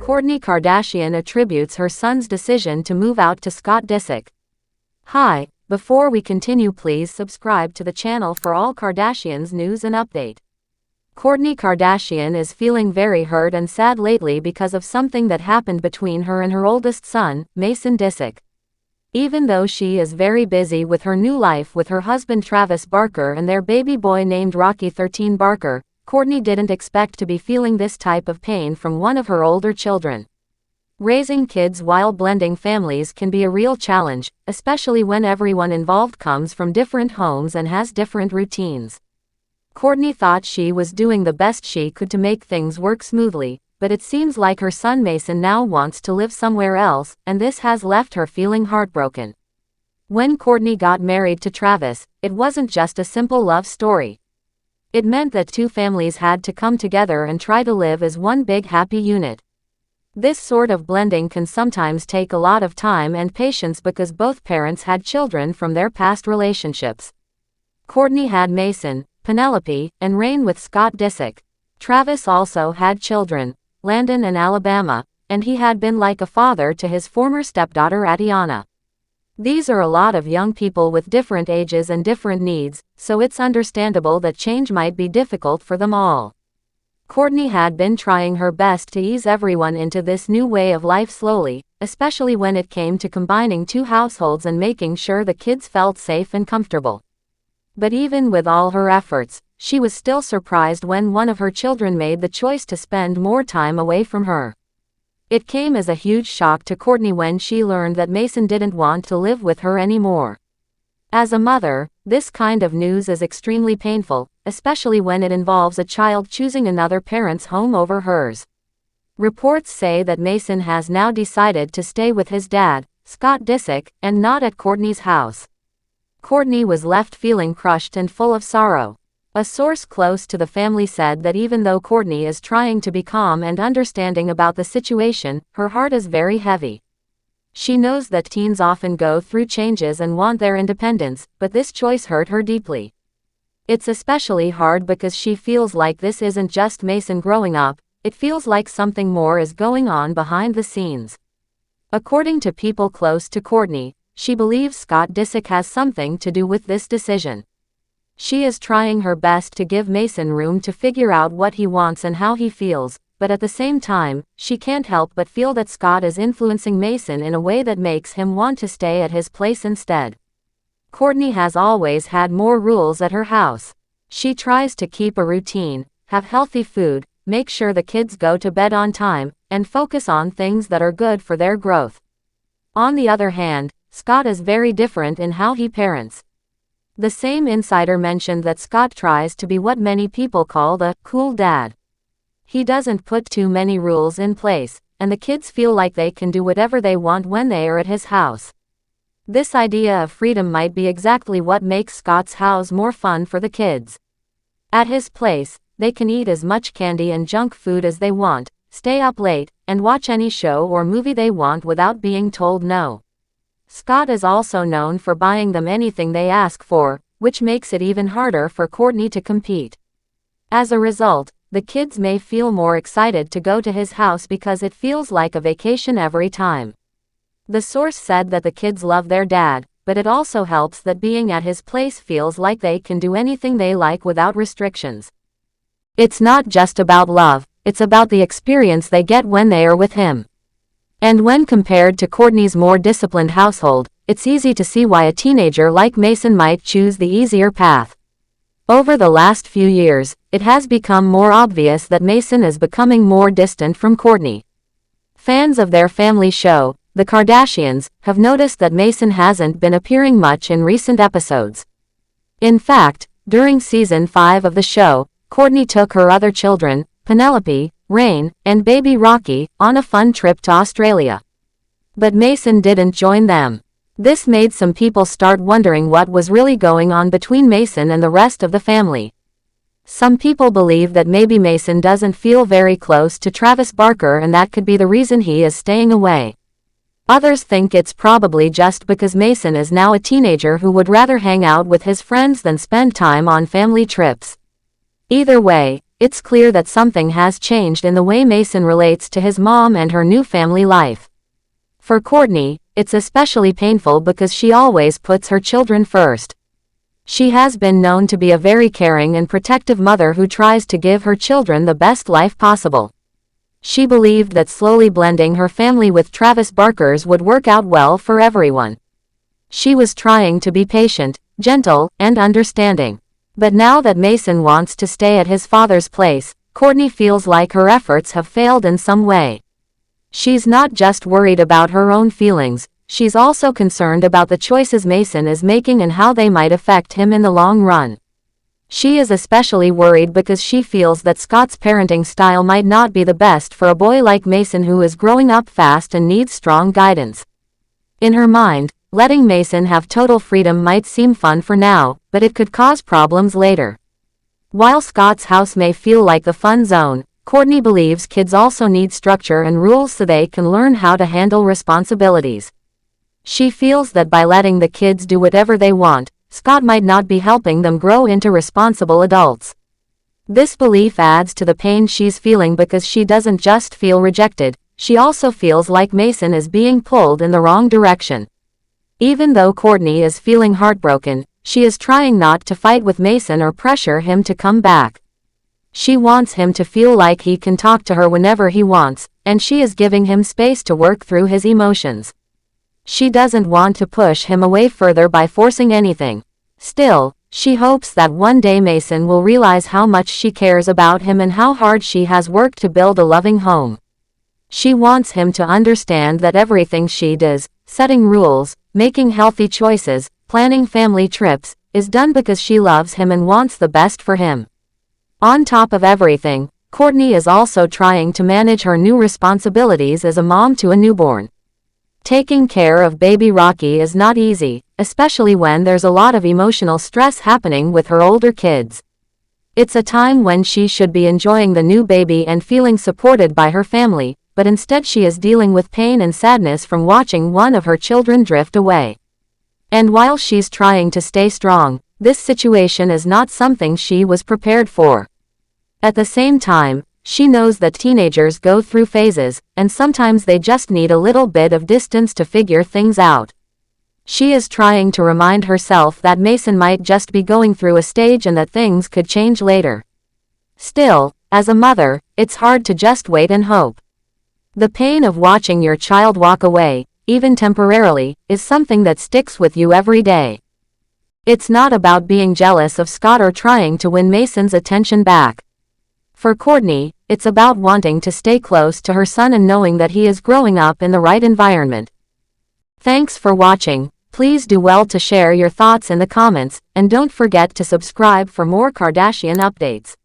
Kourtney Kardashian attributes her son's decision to move out to Scott Disick. Hi, before we continue, please subscribe to the channel for all Kardashians news and update. Kourtney Kardashian is feeling very hurt and sad lately because of something that happened between her and her oldest son, Mason Disick. Even though she is very busy with her new life with her husband Travis Barker and their baby boy named Rocky 13 Barker, Kourtney didn't expect to be feeling this type of pain from one of her older children. Raising kids while blending families can be a real challenge, especially when everyone involved comes from different homes and has different routines. Kourtney thought she was doing the best she could to make things work smoothly, but it seems like her son Mason now wants to live somewhere else, and this has left her feeling heartbroken. When Kourtney got married to Travis, it wasn't just a simple love story. It meant that two families had to come together and try to live as one big happy unit. This sort of blending can sometimes take a lot of time and patience because both parents had children from their past relationships. Kourtney had Mason, Penelope, and Rain with Scott Disick. Travis also had children, Landon and Alabama, and he had been like a father to his former stepdaughter Atiana. These are a lot of young people with different ages and different needs, so it's understandable that change might be difficult for them all. Kourtney had been trying her best to ease everyone into this new way of life slowly, especially when it came to combining two households and making sure the kids felt safe and comfortable. But even with all her efforts, she was still surprised when one of her children made the choice to spend more time away from her. It came as a huge shock to Kourtney when she learned that Mason didn't want to live with her anymore. As a mother, this kind of news is extremely painful, especially when it involves a child choosing another parent's home over hers. Reports say that Mason has now decided to stay with his dad, Scott Disick, and not at Kourtney's house. Kourtney was left feeling crushed and full of sorrow. A source close to the family said that even though Kourtney is trying to be calm and understanding about the situation, her heart is very heavy. She knows that teens often go through changes and want their independence, but this choice hurt her deeply. It's especially hard because she feels like this isn't just Mason growing up, it feels like something more is going on behind the scenes. According to people close to Kourtney, she believes Scott Disick has something to do with this decision. She is trying her best to give Mason room to figure out what he wants and how he feels, but at the same time, she can't help but feel that Scott is influencing Mason in a way that makes him want to stay at his place instead. Kourtney has always had more rules at her house. She tries to keep a routine, have healthy food, make sure the kids go to bed on time, and focus on things that are good for their growth. On the other hand, Scott is very different in how he parents. The same insider mentioned that Scott tries to be what many people call the cool dad. He doesn't put too many rules in place, and the kids feel like they can do whatever they want when they are at his house. This idea of freedom might be exactly what makes Scott's house more fun for the kids. At his place, they can eat as much candy and junk food as they want, stay up late, and watch any show or movie they want without being told no. Scott is also known for buying them anything they ask for, which makes it even harder for Kourtney to compete. As a result, the kids may feel more excited to go to his house because it feels like a vacation every time. The source said that the kids love their dad, but it also helps that being at his place feels like they can do anything they like without restrictions. It's not just about love, it's about the experience they get when they are with him. And when compared to Kourtney's more disciplined household, it's easy to see why a teenager like Mason might choose the easier path. Over the last few years, it has become more obvious that Mason is becoming more distant from Kourtney. Fans of their family show, The Kardashians, have noticed that Mason hasn't been appearing much in recent episodes. In fact, during season 5 of the show, Kourtney took her other children, Penelope, Rain, and baby Rocky, on a fun trip to Australia. But Mason didn't join them. This made some people start wondering what was really going on between Mason and the rest of the family. Some people believe that maybe Mason doesn't feel very close to Travis Barker and that could be the reason he is staying away. Others think it's probably just because Mason is now a teenager who would rather hang out with his friends than spend time on family trips. Either way, it's clear that something has changed in the way Mason relates to his mom and her new family life. For Kourtney, it's especially painful because she always puts her children first. She has been known to be a very caring and protective mother who tries to give her children the best life possible. She believed that slowly blending her family with Travis Barker's would work out well for everyone. She was trying to be patient, gentle, and understanding. But now that Mason wants to stay at his father's place, Kourtney feels like her efforts have failed in some way. She's not just worried about her own feelings, she's also concerned about the choices Mason is making and how they might affect him in the long run. She is especially worried because she feels that Scott's parenting style might not be the best for a boy like Mason who is growing up fast and needs strong guidance. In her mind, letting Mason have total freedom might seem fun for now, but it could cause problems later. While Scott's house may feel like the fun zone, Kourtney believes kids also need structure and rules so they can learn how to handle responsibilities. She feels that by letting the kids do whatever they want, Scott might not be helping them grow into responsible adults. This belief adds to the pain she's feeling because she doesn't just feel rejected, she also feels like Mason is being pulled in the wrong direction. Even though Kourtney is feeling heartbroken, she is trying not to fight with Mason or pressure him to come back. She wants him to feel like he can talk to her whenever he wants, and she is giving him space to work through his emotions. She doesn't want to push him away further by forcing anything. Still, she hopes that one day Mason will realize how much she cares about him and how hard she has worked to build a loving home. She wants him to understand that everything she does, setting rules, making healthy choices, planning family trips, is done because she loves him and wants the best for him. On top of everything, Kourtney is also trying to manage her new responsibilities as a mom to a newborn. Taking care of baby Rocky is not easy, especially when there's a lot of emotional stress happening with her older kids. It's a time when she should be enjoying the new baby and feeling supported by her family, but instead she is dealing with pain and sadness from watching one of her children drift away. And while she's trying to stay strong, this situation is not something she was prepared for. At the same time, she knows that teenagers go through phases, and sometimes they just need a little bit of distance to figure things out. She is trying to remind herself that Mason might just be going through a stage and that things could change later. Still, as a mother, it's hard to just wait and hope. The pain of watching your child walk away, even temporarily, is something that sticks with you every day. It's not about being jealous of Scott or trying to win Mason's attention back. For Kourtney, it's about wanting to stay close to her son and knowing that he is growing up in the right environment. Thanks for watching. Please do well to share your thoughts in the comments, and don't forget to subscribe for more Kardashian updates.